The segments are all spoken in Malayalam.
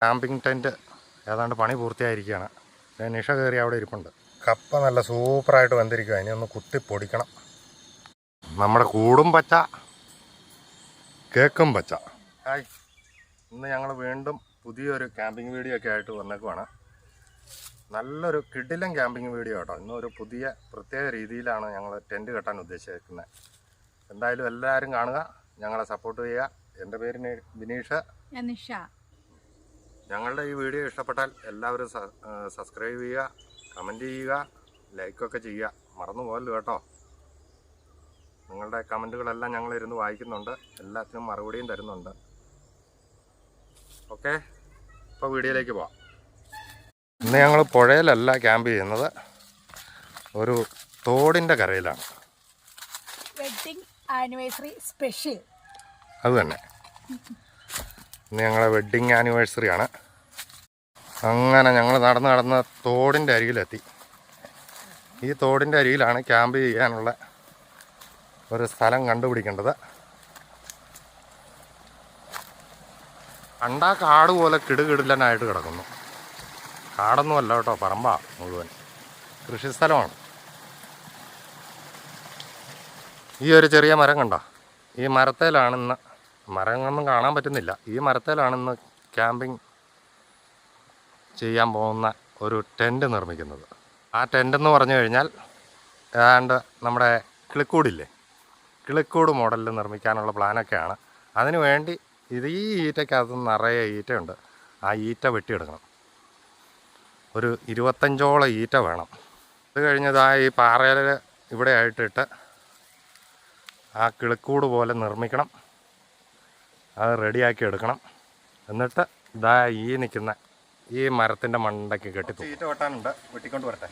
ക്യാമ്പിംഗ് ടെൻറ്റ് ഏതാണ്ട് പണി പൂർത്തിയായിരിക്കുകയാണ്. നിഷ കയറി അവിടെ ഇരിപ്പുണ്ട്. കപ്പ നല്ല സൂപ്പറായിട്ട് വന്നിരിക്കുക. ഇനി ഒന്ന് കുത്തി പൊടിക്കണം. നമ്മുടെ കൂടും പച്ച, കേക്കും പച്ച. ഹായ്, ഇന്ന് ഞങ്ങൾ വീണ്ടും പുതിയൊരു ക്യാമ്പിംഗ് വീഡിയോ ഒക്കെ ആയിട്ട് വന്നേക്കുവാണ്. നല്ലൊരു കിടിലൻ ക്യാമ്പിംഗ് വീഡിയോ കേട്ടോ. ഇന്നൊരു പുതിയ പ്രത്യേക രീതിയിലാണ് ഞങ്ങൾ ടെൻറ്റ് കെട്ടാൻ ഉദ്ദേശിക്കുന്നത്. എന്തായാലും എല്ലാവരും കാണുക, ഞങ്ങളെ സപ്പോർട്ട് ചെയ്യുക. എൻ്റെ പേര് ബിനീഷ്. നിഷ. ഞങ്ങളുടെ ഈ വീഡിയോ ഇഷ്ടപ്പെട്ടാൽ എല്ലാവരും സബ്സ്ക്രൈബ് ചെയ്യുക, കമൻറ്റ് ചെയ്യുക, ലൈക്കൊക്കെ ചെയ്യുക. മറന്നു പോകല്ലോ കേട്ടോ. നിങ്ങളുടെ കമൻറ്റുകളെല്ലാം ഞങ്ങളിരുന്ന് വായിക്കുന്നുണ്ട്, എല്ലാത്തിനും മറുപടിയും തരുന്നുണ്ട്. ഓക്കെ, ഇപ്പോൾ വീഡിയോയിലേക്ക് പോവാം. ഇന്ന് ഞങ്ങൾ പുഴയിലല്ല ക്യാമ്പ് ചെയ്യുന്നത്, ഒരു തോടിൻ്റെ കരയിലാണ്. Wedding anniversary special. അത് തന്നെ, ഇന്ന് ഞങ്ങളുടെ വെഡ്ഡിങ് ആനിവേഴ്സറിയാണ്. അങ്ങനെ ഞങ്ങൾ നടന്ന് തോടിൻ്റെ അരികിലെത്തി. ഈ തോടിൻ്റെ അരികിലാണ് ക്യാമ്പ് ചെയ്യാനുള്ള ഒരു സ്ഥലം കണ്ടുപിടിക്കേണ്ടത്. കണ്ടാ കാട് പോലെ കിടുകിടിലനായിട്ട് കിടക്കുന്നു. കാടൊന്നും അല്ല കേട്ടോ, പറമ്പാ മുഴുവൻ, കൃഷിസ്ഥലമാണ്. ഈ ഒരു ചെറിയ മരം കണ്ടോ, ഈ മരത്തേലാണിന്ന്, മരങ്ങളൊന്നും കാണാൻ പറ്റുന്നില്ല, ഈ മരത്തേലാണിന്ന് ക്യാമ്പിംഗ് ചെയ്യാൻ പോകുന്ന ഒരു ടെൻറ്റ് നിർമ്മിക്കുന്നത്. ആ ടെൻറ്റെന്ന് പറഞ്ഞു കഴിഞ്ഞാൽ ഏതാണ്ട് നമ്മുടെ കിളിക്കൂടില്ലേ, കിളിക്കൂട് മോഡലിൽ നിർമ്മിക്കാനുള്ള പ്ലാനൊക്കെയാണ്. അതിനു വേണ്ടി ഈ ഈറ്റയ്ക്കകത്ത് നിറയെ ഈറ്റയുണ്ട്. ആ ഈറ്റ വെട്ടിയെടുക്കണം. ഒരു 25ഓളം ഈറ്റ വേണം. അത് കഴിഞ്ഞതാ ഈ പാറയിൽ ഇവിടെ ആയിട്ടിട്ട് ആ കിളിക്കൂട് പോലെ നിർമ്മിക്കണം. അത് റെഡിയാക്കി എടുക്കണം. എന്നിട്ട് ഇതാ ഈ നിൽക്കുന്ന ഈ മരത്തിൻ്റെ മണ്ടയ്ക്ക് കെട്ടി ഈറ്റ വെട്ടാനുണ്ട്, വെട്ടിക്കൊണ്ട് വരട്ടെ.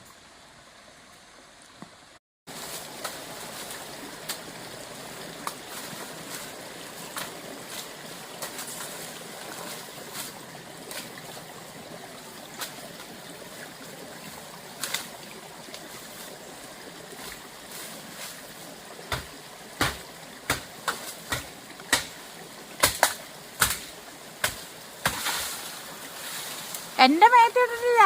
എന്റെ മേത്തിട്ടിട്ടില്ല.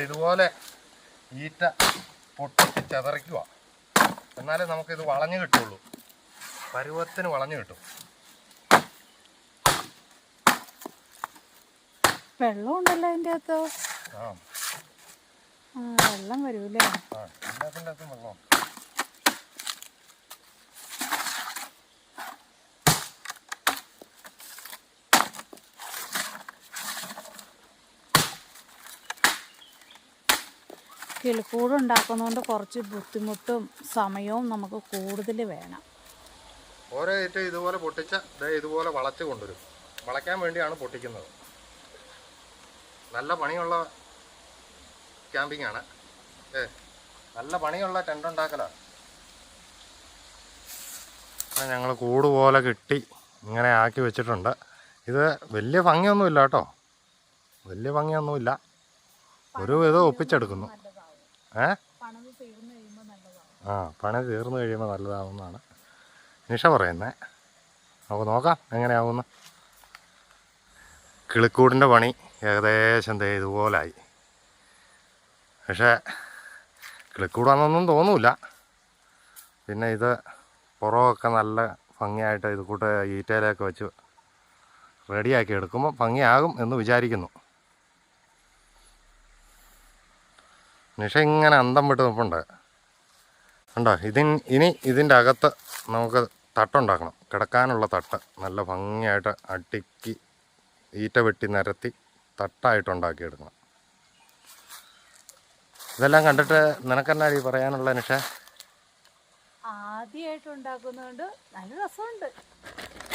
ഇതുപോലെ ഈറ്റ പൊട്ടിച്ച് ചതറിക്കുക, എന്നാലേ നമുക്കിത് വളഞ്ഞു കിട്ടുള്ളൂ. പരുവത്തിന് വളഞ്ഞു കിട്ടും. വെള്ളം ഉണ്ടല്ലോ അതിൻ്റെ അകത്ത്. ആ, വെള്ളം വരൂലേ? എല്ലാത്തിൻ്റെ അകത്തും വെള്ളം. കിളിക്കൂട് ഉണ്ടാക്കുന്നതുകൊണ്ട് കുറച്ച് ബുദ്ധിമുട്ടും സമയവും നമുക്ക് കൂടുതൽ വേണം. ഓരോ ഈറ്റ ഇതുപോലെ പൊട്ടിച്ച ഇതുപോലെ വളച്ച് കൊണ്ടുവരും. വളയ്ക്കാൻ വേണ്ടിയാണ് പൊട്ടിക്കുന്നത്. നല്ല പണിയുള്ള ക്യാമ്പിംഗ് ആണ്. നല്ല പണിയുള്ള ടെൻ്റ് ഉണ്ടാക്കലാണ്. ഞങ്ങൾ കൂട് പോലെ കിട്ടി ഇങ്ങനെ ആക്കി വെച്ചിട്ടുണ്ട്. ഇത് വലിയ ഭംഗിയൊന്നുമില്ല കേട്ടോ, വലിയ ഭംഗിയൊന്നുമില്ല. ഒരു വിധം ഒപ്പിച്ചെടുക്കുന്നു. പണി തീർന്നു കഴിയുമ്പോൾ നല്ലതാവുമെന്നാണ് നിഷ പറയുന്നത്. നമുക്ക് നോക്കാം എങ്ങനെയാവുമെന്ന്. കിളിക്കൂടിൻ്റെ പണി ഏകദേശം ഇതുപോലായി. പക്ഷേ കിളിക്കൂടാന്നൊന്നും തോന്നില്ല. പിന്നെ ഇത് പുറമൊക്കെ നല്ല ഭംഗിയായിട്ട് ഇത് കൂട്ട് ഈറ്റയിലൊക്കെ വെച്ച് റെഡിയാക്കി എടുക്കുമ്പോൾ ഭംഗിയാകും എന്ന് വിചാരിക്കുന്നു. നിഷ ഇങ്ങനെ അന്തം വിട്ട് നിൽപ്പുണ്ട് കണ്ടോ. ഇനി ഇതിൻ്റെ അകത്ത് നമുക്ക് തട്ടുണ്ടാക്കണം, കിടക്കാനുള്ള തട്ട് നല്ല ഭംഗിയായിട്ട് അടുക്കി ഈറ്റ വെട്ടി നിരത്തി തട്ടായിട്ടുണ്ടാക്കിയെടുക്കണം. ഇതെല്ലാം കണ്ടിട്ട് നിനക്കെന്നാ പറയാനുള്ള നിഷ? ആദ്യമായിട്ട് ഉണ്ടാക്കുന്നതുകൊണ്ട് നല്ല രസമുണ്ട്.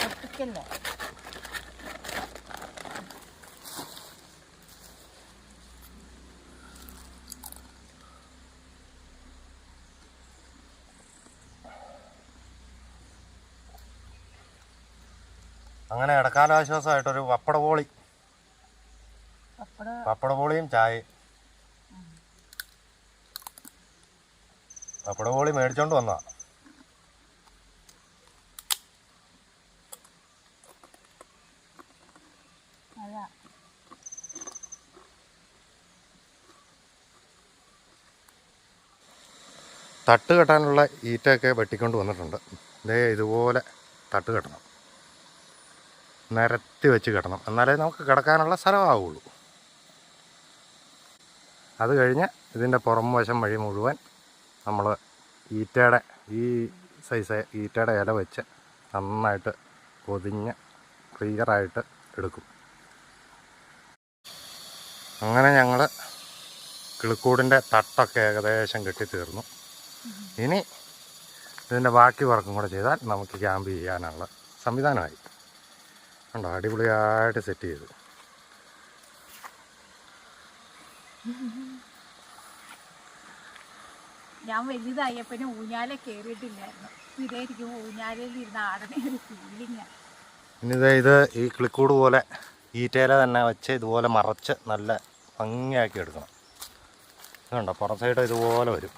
ഒട്ടിക്കല്ലേ. അങ്ങനെ ഇടക്കാലാശ്വാസമായിട്ടൊരു പപ്പടപോളിയും ചായയും. പപ്പടപോളി മേടിച്ചോണ്ട് വന്നതാ. തട്ട് കെട്ടാനുള്ള ഈറ്റയൊക്കെ വെട്ടിക്കൊണ്ട് വന്നിട്ടുണ്ട്. ഇതുപോലെ തട്ട് കെട്ടണം, നിരത്തി വെച്ച് കെട്ടണം, എന്നാലേ നമുക്ക് കിടക്കാനുള്ള സ്ഥലമാവുള്ളൂ. അത് കഴിഞ്ഞ് ഇതിൻ്റെ പുറം വശം വഴി മുഴുവൻ നമ്മൾ ഈറ്റയുടെ ഈ സൈസ് ഈറ്റയുടെ ഇല വെച്ച് നന്നായിട്ട് പൊതിഞ്ഞ് ക്ലിയറായിട്ട് എടുക്കും. അങ്ങനെ ഞങ്ങൾ കിളിക്കൂടിൻ്റെ തട്ടൊക്കെ ഏകദേശം കെട്ടിത്തീർന്നു. ഇനി ഇതിൻ്റെ ബാക്കി വർക്കും കൂടെ ചെയ്താൽ നമുക്ക് ക്യാമ്പ് ചെയ്യാനുള്ള സംവിധാനമായി. കണ്ടോ, അടിപൊളിയായിട്ട് സെറ്റ് ചെയ്തു. ഞാൻ വലുതായപ്പോ ഊഞ്ഞാല കയറിയിട്ടില്ലായിരുന്നു. ഇതായിരിക്കും ഊഞ്ഞാലയിൽ ഇരുന്ന് ആടണ ഒരു ഫീലിംഗ്. ഇത് ഈ കിളിക്കൂട് പോലെ ഈറ്റയില തന്നെ വെച്ച് ഇതുപോലെ മറച്ച് നല്ല ഭംഗിയാക്കി എടുക്കണം. ഇതുണ്ടോ, പുറം സൈഡ് ഇതുപോലെ വരും.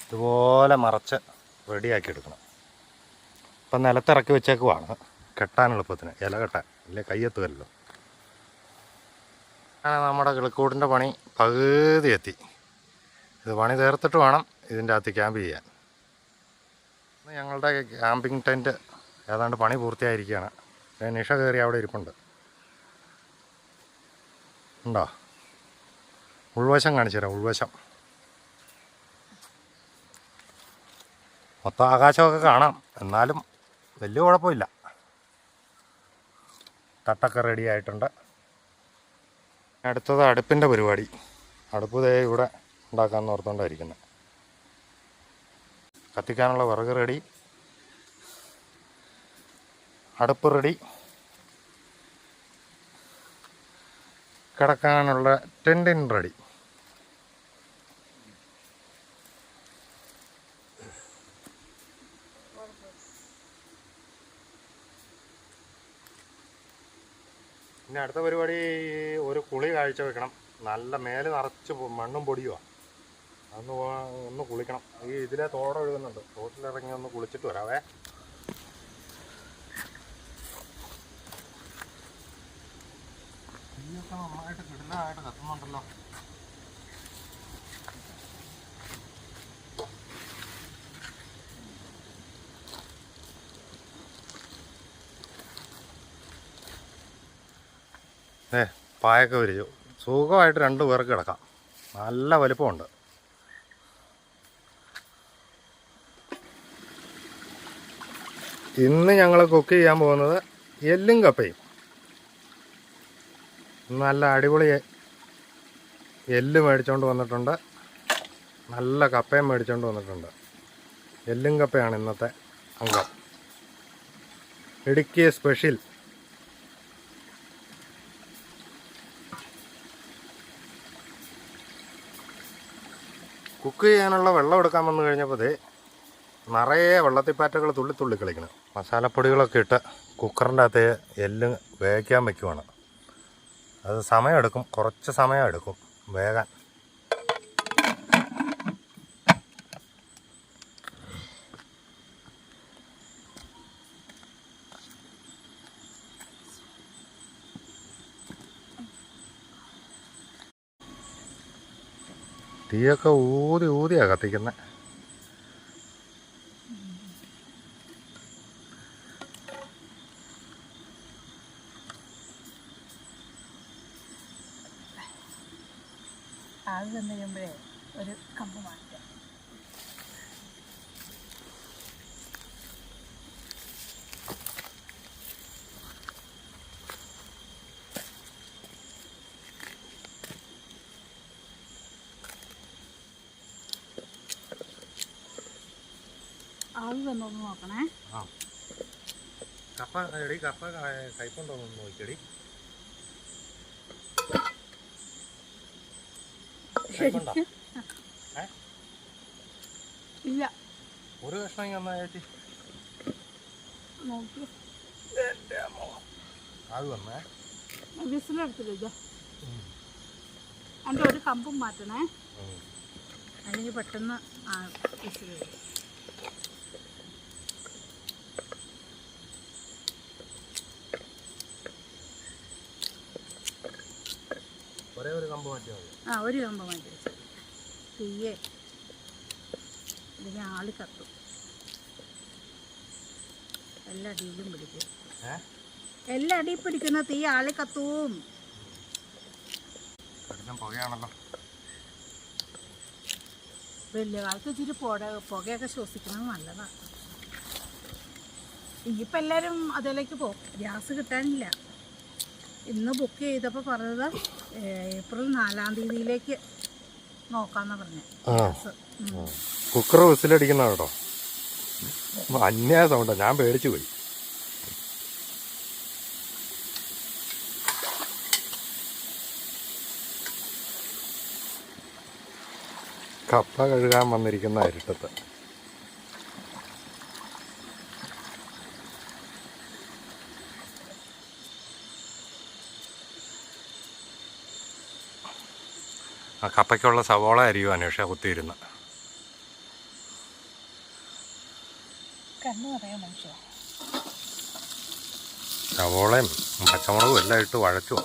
ഇതുപോലെ മറച്ച് റെഡിയാക്കി എടുക്കണം. ഇപ്പം നിലത്തിറക്കി വെച്ചേക്കുവാണ് കെട്ടാൻ എളുപ്പത്തിന്, ഇല കെട്ടാൻ, ഇല്ലേ കയ്യെത്തുമല്ലോ. അങ്ങനെ നമ്മുടെ കിളിക്കൂടിൻ്റെ പണി പകുതി എത്തി. ഇത് പണി തീർത്തിട്ട് വേണം ഇതിൻ്റെ അകത്ത് ക്യാമ്പ് ചെയ്യാൻ. ഞങ്ങളുടെ ക്യാമ്പിംഗ് ടെൻറ്റ് ഏതാണ്ട് പണി പൂർത്തിയായിരിക്കുകയാണ്. നിഷ കയറി അവിടെ ഇരിപ്പുണ്ട്. ഉണ്ടോ, ഉൾവശം കാണിച്ചു തരാം. ഉൾവശം മൊത്തം ആകാശമൊക്കെ കാണാം, എന്നാലും വലിയ കുഴപ്പമില്ല. തട്ടൊക്കെ റെഡി ആയിട്ടുണ്ട്. അടുത്തത് അടുപ്പിൻ്റെ പരിപാടി. അടുപ്പ് ദേ ഇവിടെ ഉണ്ടാക്കാമെന്ന് ഓർത്തുകൊണ്ടായിരിക്കുന്നത്. കത്തിക്കാനുള്ള വിറക് റെഡി, അടുപ്പ് റെഡി, കിടക്കാനുള്ള ടെൻറ്റിൻ റെഡി. പിന്നെ അടുത്ത പരിപാടി ഒരു കുളി കാഴ്ച വെക്കണം. നല്ല മേല് നിറച്ച് മണ്ണും പൊടിയുമാണ്. ഒന്ന് കുളിക്കണം. ഇതിലെ തോട് ഒഴുകുന്നുണ്ട്, തോട്ടിലിറങ്ങി ഒന്ന് കുളിച്ചിട്ട് വരാവേ. തീയൊക്കെ നന്നായിട്ട് കിടലായിട്ട് കത്തുന്നുണ്ടല്ലോ. പായൊക്കെ വിരിച്ചു സുഖമായിട്ട് 2 പേർക്ക് കിടക്കാം. നല്ല വലിപ്പമുണ്ട്. ഇന്ന് ഞങ്ങൾ കുക്ക് ചെയ്യാൻ പോകുന്നത് എല്ലും കപ്പയും. നല്ല അടിപൊളി എല്ല് മേടിച്ചുകൊണ്ട് വന്നിട്ടുണ്ട്, നല്ല കപ്പയും മേടിച്ചുകൊണ്ട് വന്നിട്ടുണ്ട്. എല്ലും കപ്പയാണ് ഇന്നത്തെ അംഗം. ഇടുക്കി സ്പെഷ്യൽ. കുക്ക് ചെയ്യാനുള്ള വെള്ളം എടുക്കാൻ വന്നു കഴിഞ്ഞപ്പോൾ നിറയെ വെള്ളത്തിപ്പാറ്റകൾ തുള്ളി കളിക്കണം. മസാലപ്പൊടികളൊക്കെ ഇട്ട് കുക്കറിൻ്റെ അകത്ത് എല്ല് വേവിക്കാൻ വയ്ക്കുവാണ്. അത് സമയമെടുക്കും, കുറച്ച് സമയം എടുക്കും വേകാൻ. തീയൊക്കെ ഊതിയാണ് കത്തിക്കുന്നത്. അത് തന്നു കഴിയുമ്പോഴേ ഒരു കമ്പ് മാറ്റാം. ആവി വന്നോന്ന് നോക്കണേ. ആ കപ്പ എടി കപ്പ കയ്പുണ്ടോന്ന് നോക്കിയടി. കയ്പുണ്ടോ? ഇല്ല. ഒരു കഷ്ണം ഇങ്ങനെ വന്നാ ചേച്ചി നോക്കി ആവി വന്നേ. വിസിലെടുത്തില്ല. എൻ്റെ ഒരു കമ്പും മാറ്റണേ, അല്ലെങ്കിൽ പെട്ടെന്ന് വിസിൽ വരും. ഒരു കമ്പ് മാറ്റിയാൽ മതി. ഒരു കമ്പ് മാറ്റി വെച്ചാൽ തീയെ അല്ലെങ്കിൽ ആളി കത്തും, എല്ലാ അടിയിലും പിടിക്കും. എല്ലാ അടിയിൽ പിടിക്കുന്ന തീ ആളി കത്തും. പുകയാണല്ലോ. വലിയ കാലത്ത് ഇച്ചിരി പുകയൊക്കെ ശ്വസിക്കുന്നത് നല്ലതാണ്. ഇനിയിപ്പോൾ എല്ലാവരും അതിലേക്ക് പോകും. ഗ്യാസ് കിട്ടാനില്ല. ഇന്ന് ബുക്ക് ചെയ്തപ്പോൾ പറഞ്ഞത് ഏപ്രിൽ 4-ാം തീയതിയിലേക്ക് നോക്കാമെന്നാണ് പറഞ്ഞത്. കുക്കർ വിസിലടിക്കുന്ന കേട്ടോ, അന്യായ സൗണ്ടാ, ഞാൻ പേടിച്ചു പോയി. കപ്പ കഴുകാൻ വന്നിരിക്കുന്ന അരിട്ടത്ത് ആ കപ്പയ്ക്കുള്ള സവോള അരിയുവാൻ പക്ഷേ കുത്തിയിരുന്ന് സവോളയും പച്ചമുളകും എല്ലാം ഇട്ട് വഴച്ചു.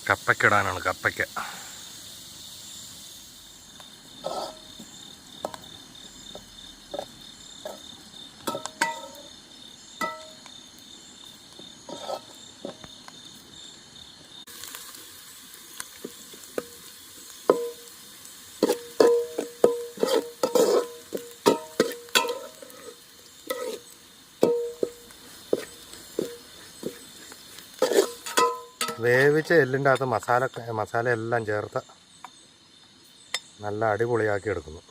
കപ്പയ്ക്കിടാനാണ്. കപ്പയ്ക്ക് വേവിച്ച എല്ലിൻ്റെ അകത്ത് മസാല എല്ലാം ചേർത്ത് നല്ല അടിപൊളിയാക്കി എടുക്കുന്നു.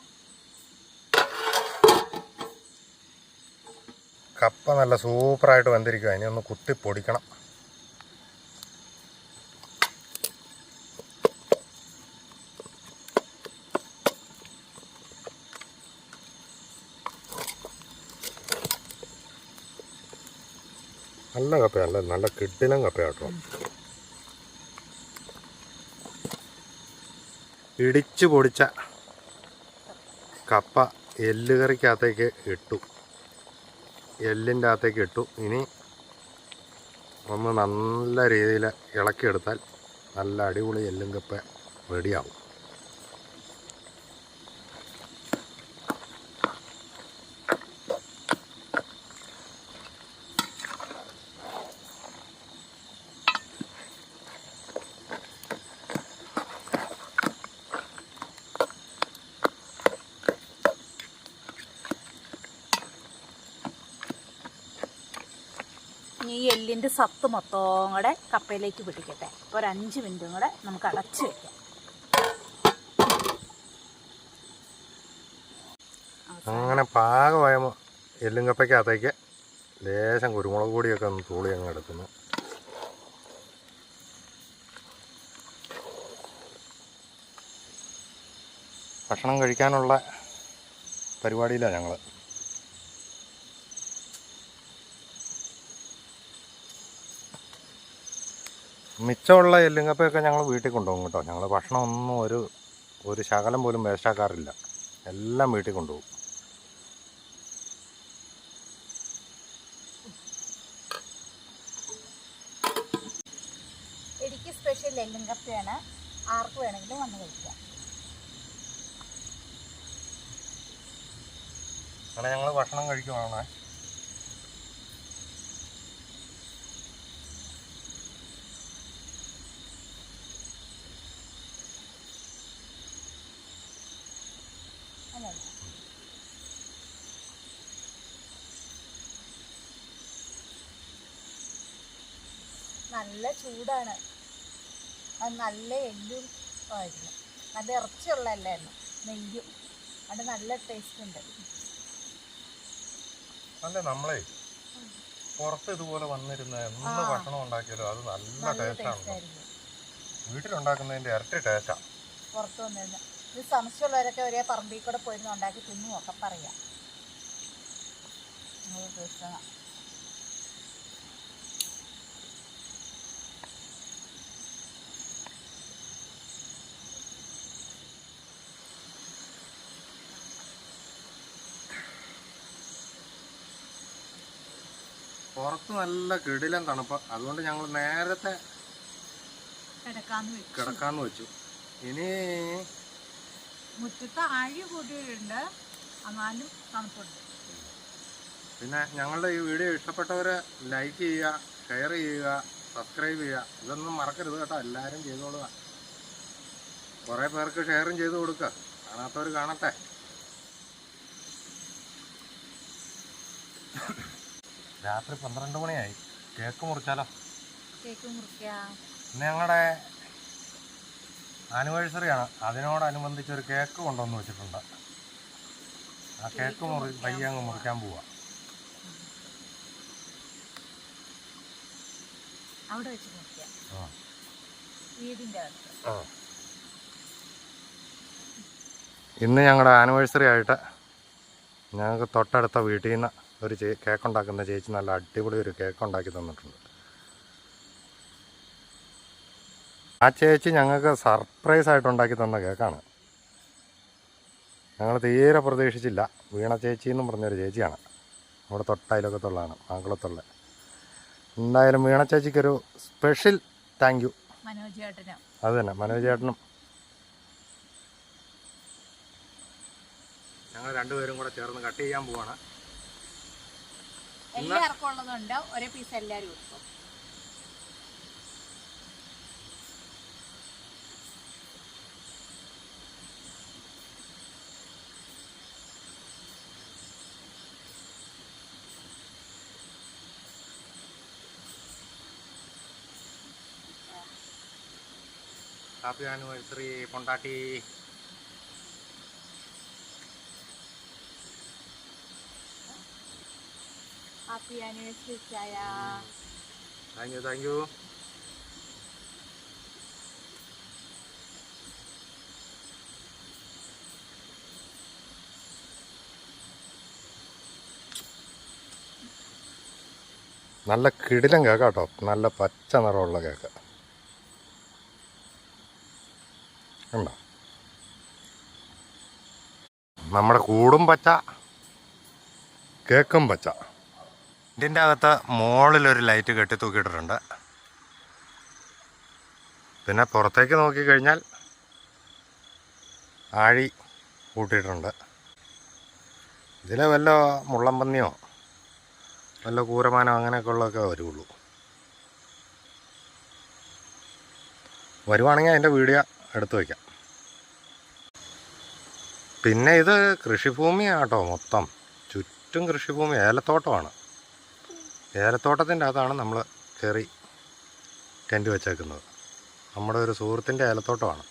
കപ്പ നല്ല സൂപ്പറായിട്ട് വെന്തിരിക്കുക. ഇനി ഒന്ന് കുത്തി പൊടിക്കണം. നല്ല കപ്പയല്ല, നല്ല കിടിലൻ കപ്പയാട്ടോ. ഇടിച്ചു പൊടിച്ച കപ്പ എല്ലുകറിക്കകത്തേക്ക് ഇട്ടു, എല്ലിൻ്റെ അകത്തേക്ക് ഇട്ടു. ഇനി ഒന്ന് നല്ല രീതിയിൽ ഇളക്കിയെടുത്താൽ നല്ല അടിപൊളി എല്ലും കപ്പ റെഡിയാവും. ഈ എല്ലിൻ്റെ സത്ത് മൊത്തവും കൂടെ കപ്പയിലേക്ക് പിടിക്കട്ടെ. ഒരു 5 മിനിറ്റും കൂടെ നമുക്ക് അടച്ച് വെക്കാം. അങ്ങനെ പാകമായ എല്ലും കപ്പയ്ക്കകത്തേക്ക് ലേശം കുരുമുളക് പൊടിയൊക്കെ ഒന്ന് തൂളി അങ്ങ് എടുക്കുന്നു. ഭക്ഷണം കഴിക്കാനുള്ള പരിപാടിയിലാണ് ഞങ്ങൾ. മിച്ചമുള്ള എല്ലും കപ്പയൊക്കെ ഞങ്ങൾ വീട്ടിൽ കൊണ്ടുപോകും കേട്ടോ. ഞങ്ങൾ ഭക്ഷണം ഒന്നും ഒരു ശകലം പോലും വേസ്റ്റാക്കാറില്ല, എല്ലാം വീട്ടിൽ കൊണ്ടുപോകും. എനിക്ക് സ്പെഷ്യൽ എല്ലും കപ്പയാണ്. ആർക്ക് വേണമെങ്കിലും വന്ന് കഴിക്കാം. അങ്ങനെ ഞങ്ങൾ ഭക്ഷണം കഴിക്കുവാണ്. നല്ല ചൂടാണ്. അത് നല്ല എല്ലും ആയിരുന്നു, നല്ല ഇറച്ചിയുള്ള എല്ലായിരുന്നു, നെയ്യും. അത് നല്ല ടേസ്റ്റ് ഉണ്ട്. അല്ല നമ്മളെ പുറത്ത് ഇതുപോലെ വന്നിരുന്ന എന്ത് ഭക്ഷണം ഉണ്ടാക്കിയാലും അത് നല്ല ടേസ്റ്റാണ്. വീട്ടിലുണ്ടാക്കുന്നതിൻ്റെ ഇരട്ടി ടേസ്റ്റാണ് പുറത്ത് വന്നിരുന്നത്. ഇത് സംശയമുള്ളവരൊക്കെ ഒരേ പറമ്പിൽ കൂടെ പോയിരുന്ന് ഉണ്ടാക്കി തിന്നു നോക്കാൻ പറയാം. പുറത്ത് നല്ല കിടിലൻ തണുപ്പ്. അതുകൊണ്ട് ഞങ്ങൾ നേരത്തെ കിടക്കാന്ന് വെച്ചു. ഇനി മുറ്റത്ത് ആഴി കൂട്ടിയിട്ടുണ്ട്, എന്നാലും തണുപ്പുണ്ട്. പിന്നെ ഞങ്ങളുടെ ഈ വീഡിയോ ഇഷ്ടപ്പെട്ടവരെ ലൈക്ക് ചെയ്യുക, ഷെയർ ചെയ്യുക, സബ്സ്ക്രൈബ് ചെയ്യുക. ഇതൊന്നും മറക്കരുത് കേട്ടോ. എല്ലാവരും ചെയ്തോളുക. കുറേ പേർക്ക് ഷെയറും ചെയ്ത് കൊടുക്കുക. കാണാത്തവർ കാണട്ടെ. രാത്രി 12 മണിയായി. കേക്ക് മുറിച്ചാലോ? കേക്ക് മുറിക്കാം. ഇന്ന് ഞങ്ങളുടെ ആനിവേഴ്സറിയാണ്. അതിനോടനുബന്ധിച്ച് ഒരു കേക്ക് കൊണ്ടുവന്ന് വെച്ചിട്ടുണ്ട്. ആ കേക്ക് പയ്യെ അങ്ങ് മുറിക്കാൻ പോവാ. അവിടെ വെച്ച് മുറിക്കാം, വീടിൻ്റെ അകത്ത്. ഇന്ന് ഞങ്ങളുടെ ആനിവേഴ്സറി ആയിട്ട് ഞങ്ങൾക്ക് തൊട്ടടുത്ത വീട്ടിൽ നിന്ന് ഒരു കേക്ക് ഉണ്ടാക്കുന്ന ചേച്ചി നല്ല അടിപൊളി ഒരു കേക്ക് ഉണ്ടാക്കി തന്നിട്ടുണ്ട്. ആ ചേച്ചി ഞങ്ങൾക്ക് സർപ്രൈസ് ആയിട്ട് ഉണ്ടാക്കി തന്ന കേക്കാണ്. ഞങ്ങൾ തീരെ പ്രതീക്ഷിച്ചില്ല. വീണ ചേച്ചി എന്നും പറഞ്ഞൊരു ചേച്ചിയാണ്, നമ്മുടെ തൊട്ടയിലൊക്കത്തുള്ളതാണ്, മാങ്കുളത്തുള്ള. എന്തായാലും വീണ ചേച്ചിക്കൊരു സ്പെഷ്യൽ താങ്ക് യു. അത് തന്നെ, മനോജ് ചേട്ടനും. ഞങ്ങൾ രണ്ടുപേരും കൂടെ ചേർന്ന് കട്ട് ചെയ്യാൻ പോവാണ്. എല്ലാവർക്കും ഉള്ളതുണ്ട്, ഒരേ പീസ് എല്ലാവരും എടുക്കും. ഹാപ്പി ആനിവേഴ്സറി പൊണ്ടാട്ടി. ഹാപ്പി ആനിവേഴ്സറി ചായ. Thank you, thank you. നല്ല കിടിലൻ കേക്ക് കേട്ടോ. നല്ല പച്ച നിറമുള്ള കേക്ക് ഉണ്ടോ? നമ്മുടെ കൂടും പച്ച, കേക്കും പച്ച. ഇതിൻ്റെ അകത്ത് മുകളിലൊരു ലൈറ്റ് കെട്ടി തൂക്കിയിട്ടിട്ടുണ്ട്. പിന്നെ പുറത്തേക്ക് നോക്കിക്കഴിഞ്ഞാൽ ആഴി കൂട്ടിയിട്ടുണ്ട്. ഇതിൽ വല്ല മുള്ളമ്പന്നിയോ വല്ല കൂരമാനോ അങ്ങനെയൊക്കെ ഉള്ളതൊക്കെ വരുള്ളൂ. വരുവാണെങ്കിൽ അതിൻ്റെ വീഡിയോ എടുത്തു വയ്ക്കാം. പിന്നെ ഇത് കൃഷിഭൂമിയാണ് കേട്ടോ. മൊത്തം ചുറ്റും കൃഷിഭൂമി, ഏലത്തോട്ടമാണ്. ഏലത്തോട്ടത്തിൻ്റെ അകത്താണ് നമ്മൾ കയറി ടെൻറ്റ് വെച്ചേക്കുന്നത്. നമ്മുടെ ഒരു സുഹൃത്തിൻ്റെ ഏലത്തോട്ടമാണ്.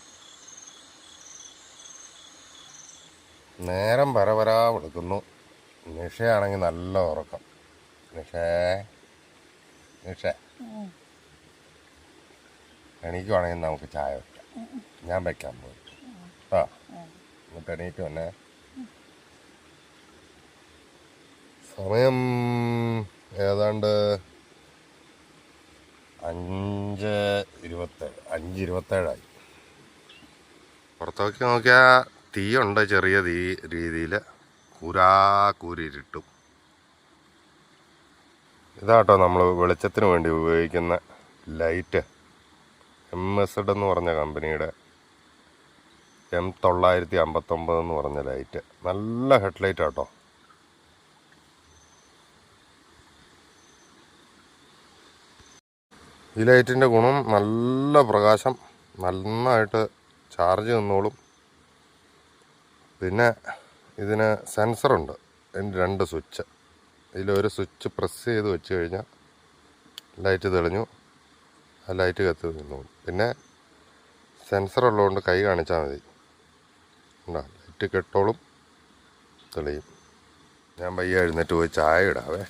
നേരം പരപരാ വിളിക്കുന്നു. നിഷയാണെങ്കിൽ നല്ല ഉറക്കം. നിഷ എണീക്കുവാണെങ്കിൽ നമുക്ക് ചായ വയ്ക്കാം. ഞാൻ വയ്ക്കാൻ പോയി ആ. എന്നിട്ട് എണീറ്റ് തന്നെ. സമയം ഏതാണ്ട് 5:27 പുറത്തേക്ക് നോക്കിയാൽ തീയുണ്ട്, ചെറിയ തീ രീതിയിൽ കൂരിരുട്ടും. ഇതാട്ടോ നമ്മൾ വെളിച്ചത്തിന് വേണ്ടി ഉപയോഗിക്കുന്ന ലൈറ്റ്. MZ എന്ന് പറഞ്ഞ കമ്പനിയുടെ M959 എന്ന് പറഞ്ഞ ലൈറ്റ്. നല്ല ഹെഡ്ലൈറ്റ് ആട്ടോ. ഈ ലൈറ്റിൻ്റെ ഗുണം നല്ല പ്രകാശം, നന്നായിട്ട് ചാർജ് നിന്നോളും. പിന്നെ ഇതിന് സെൻസറുണ്ട്. അതിന് 2 സ്വിച്ച്. ഇതിലൊരു സ്വിച്ച് പ്രസ് ചെയ്ത് വെച്ച് കഴിഞ്ഞാൽ ലൈറ്റ് തെളിഞ്ഞു. ആ ലൈറ്റ് കത്തി നിന്നു. പിന്നെ സെൻസർ ഉള്ളതുകൊണ്ട് കൈ കാണിച്ചാൽ മതി. ഉണ്ടോ, ലൈറ്റ് കെട്ടോളും തെളിയും. ഞാൻ പയ്യെ എഴുന്നേറ്റ് പോയി ചായ ഇടാവേ.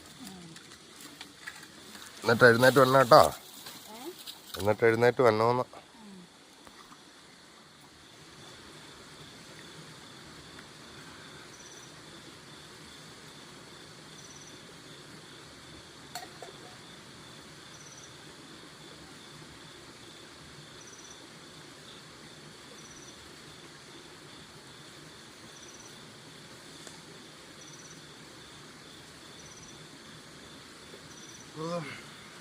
എന്നിട്ട് എഴുന്നേറ്റ് വരണം കേട്ടോ. എന്നിട്ട് എഴുന്നേറ്റ് വന്നോന്ന്.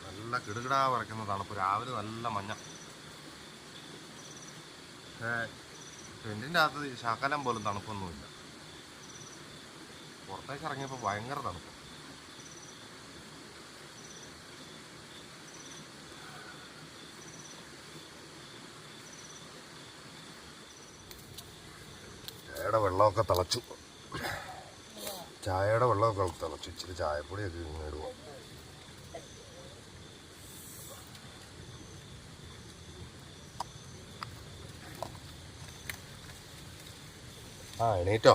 നല്ല കിടുകിടാ പറയ്ക്കുന്ന തണുപ്പ്. രാവിലെ നല്ല മഞ്ഞ. ടെൻറ്റിൻ്റെ അകത്ത് ശകലം പോലും തണുപ്പൊന്നുമില്ല. പുറത്തേക്ക് ഇറങ്ങിയപ്പോൾ ഭയങ്കര തണുപ്പ്. ചായയുടെ വെള്ളമൊക്കെ തിളച്ചു. ഇച്ചിരി ചായപ്പൊടിയൊക്കെ ഇടുക. എണീറ്റോ?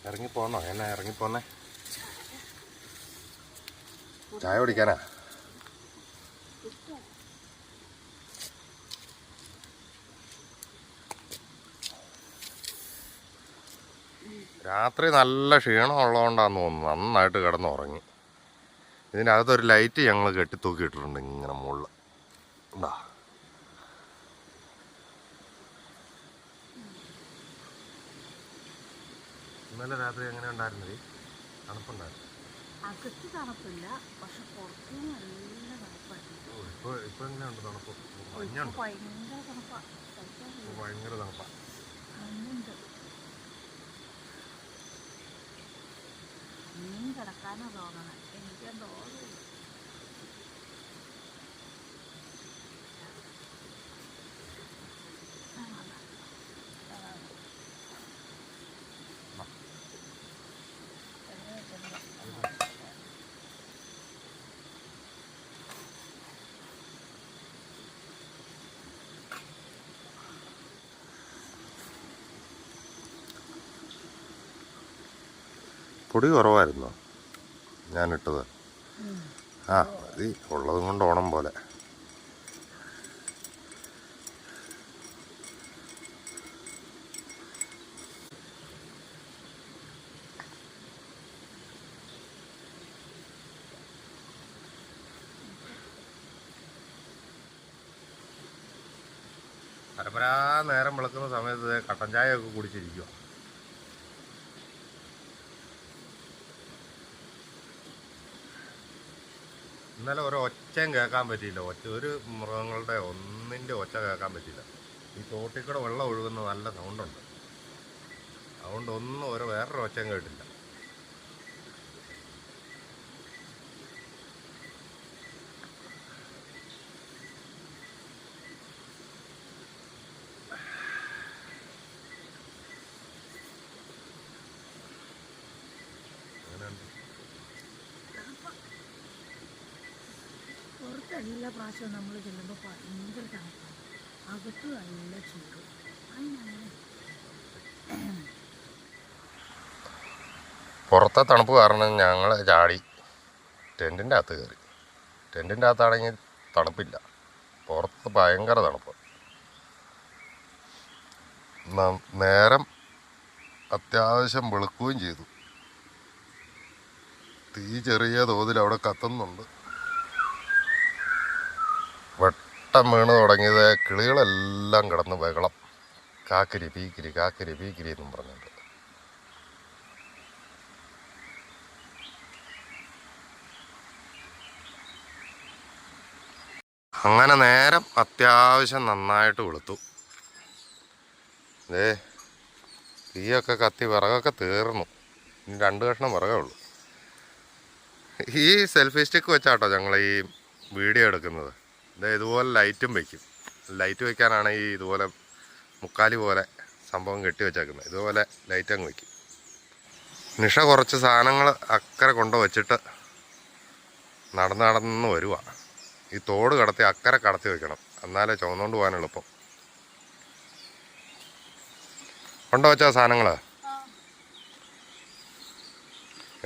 ഇറങ്ങിപ്പോന്നോ? എന്നാ ഇറങ്ങിപ്പോന്നേ? ചായ കുടിക്കാനാ? രാത്രി നല്ല ക്ഷീണം ഉള്ളതുകൊണ്ടാന്ന് തോന്നുന്നു നന്നായിട്ട് കിടന്നുറങ്ങി. ഇതിൻ്റെ അകത്തൊരു ലൈറ്റ് ഞങ്ങൾ കെട്ടിത്തൂക്കിയിട്ടിട്ടുണ്ട് ഇങ്ങനെ മുകളിൽ. എന്താ ഇന്നലെ രാത്രി എങ്ങനെ ഉണ്ടായിരുന്നത്? തണുപ്പുണ്ടായിരുന്നു. അകത്ത് തണുപ്പില്ല, പക്ഷെ പുറത്ത് നല്ല തണുപ്പായിരുന്നു. ഇപ്പോൾ എങ്ങനെയുണ്ട് തണുപ്പ്? മഞ്ഞുണ്ട്. ഭയങ്കര തണുപ്പാണ്. ഭയങ്കര തണുപ്പാണ്. മഞ്ഞുണ്ട്. ഇനിയും കിടക്കാനാ തോന്നണേ. എനിക്ക് തോന്നില്ല. പൊടി കുറവായിരുന്നോ ഞാനിട്ടത്? മതി, ഉള്ളതും കൊണ്ട് ഓണം പോലെ. പരമ്പരാ നേരം വിളക്കുന്ന സമയത്ത് കട്ടൻ ചായയൊക്കെ കുടിച്ചിരിക്കുക. ഇന്നലെ ഒരു ഒച്ചയും കേൾക്കാൻ പറ്റിയില്ല. ഒരു മൃഗങ്ങളുടെ ഒന്നിൻ്റെ ഒച്ച കേൾക്കാൻ പറ്റിയില്ല. ഈ തോട്ടിൽ കൂടെ വെള്ളം ഒഴുകുന്ന നല്ല സൗണ്ടുണ്ട്. അതുകൊണ്ട് വേറൊരു ഒച്ചയും കേട്ടില്ല. പുറത്ത് എല്ലാ പ്രാവശ്യവും നമ്മൾ ചെല്ലുമ്പോൾ ഭയങ്കര തണുപ്പാണ്, അകത്ത് നല്ല ചൂട്. പുറത്തെ തണുപ്പ് കാരണം ഞങ്ങൾ ചാടി ടെൻറ്റിൻ്റെ അകത്ത് കയറി. ടെൻറ്റിൻ്റെ അകത്താണെങ്കിൽ തണുപ്പില്ല, പുറത്ത് ഭയങ്കര തണുപ്പ്. നേരം അത്യാവശ്യം വെളുക്കുകയും ചെയ്തു. തീ ചെറിയ തോതിൽ അവിടെ കത്തുന്നുണ്ട്. വെട്ടം വീണ് തുടങ്ങിയത് കിളികളെല്ലാം കിടന്ന് ബഹളം. കാക്കിരി പീക്കിരി എന്നും പറഞ്ഞിട്ട്. അങ്ങനെ നേരം അത്യാവശ്യം നന്നായിട്ട് വെളുത്തു. തീയൊക്കെ കത്തി വിറകൊക്കെ തീർന്നു. ഇനി 2 കഷ്ണം വിറകേ ഉള്ളൂ. ഈ സെൽഫി സ്റ്റിക്ക് വെച്ചാട്ടോ ഞങ്ങൾ ഈ വീഡിയോ എടുക്കുന്നത്. ഇതുപോലെ ലൈറ്റും വയ്ക്കും. ലൈറ്റ് വയ്ക്കാനാണ് ഈ ഇതുപോലെ മുക്കാലി പോലെ സംഭവം കെട്ടി വെച്ചേക്കുന്നത്. ഇതുപോലെ ലൈറ്റ് അങ്ങ് വയ്ക്കും. നിഷ കുറച്ച് സാധനങ്ങൾ അക്കരെ കൊണ്ട് വച്ചിട്ട് നടന്ന് നടന്ന് വരുക. ഈ തോട് കടത്തി അക്കരെ കടത്തി വെക്കണം, എന്നാലേ ചുവന്നുകൊണ്ട് പോകാൻ എളുപ്പം. ഉണ്ടോ വെച്ചാ സാധനങ്ങൾ?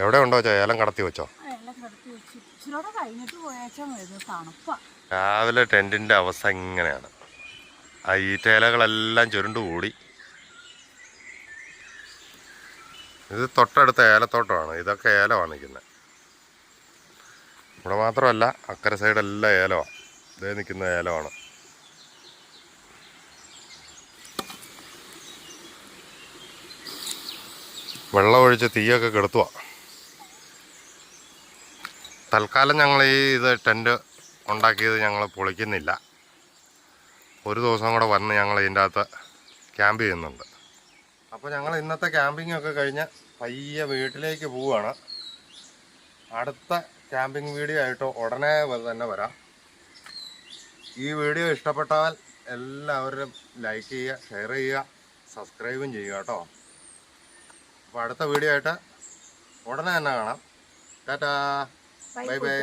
എവിടെ ഉണ്ടോ വെച്ചാ? ഏലം കടത്തി വെച്ചോ? രാവിലെ ടെൻറ്റിൻ്റെ അവസ്ഥ ഇങ്ങനെയാണ്. ആ ഈറ്റയിലകളെല്ലാം ചുരുണ്ടുകൂടി. ഇത് തൊട്ടടുത്ത ഏലത്തോട്ടമാണ്. ഇതൊക്കെ ഏലമാണ് നിൽക്കുന്നത്. ഇവിടെ മാത്രമല്ല, അക്കരെ സൈഡെല്ലാം ഏലമാണ്. ഇതേ നിൽക്കുന്ന ഏലമാണ്. വെള്ളമൊഴിച്ച് തീയൊക്കെ കെടുത്തുക. തൽക്കാലം ഞങ്ങൾ ഇത് ടെൻറ്റ് ഉണ്ടാക്കിയത് ഞങ്ങൾ പൊളിക്കുന്നില്ല. ഒരു ദിവസം കൂടെ വന്ന് ഞങ്ങൾ ഇതിൻ്റെ അകത്ത് ക്യാമ്പ് ചെയ്യുന്നുണ്ട്. അപ്പോൾ ഞങ്ങൾ ഇന്നത്തെ ക്യാമ്പിങ്ങൊക്കെ കഴിഞ്ഞ് പയ്യെ വീട്ടിലേക്ക് പോവുകയാണ്. അടുത്ത ക്യാമ്പിംഗ് വീഡിയോ ആയിട്ട് ഉടനെ തന്നെ വരാം. ഈ വീഡിയോ ഇഷ്ടപ്പെട്ടാൽ എല്ലാവരും ലൈക്ക് ചെയ്യുക, ഷെയർ ചെയ്യുക, സബ്സ്ക്രൈബും ചെയ്യുക കേട്ടോ. അപ്പോൾ അടുത്ത വീഡിയോ ആയിട്ട് ഉടനെ തന്നെ കാണാം. Tata, bye bye.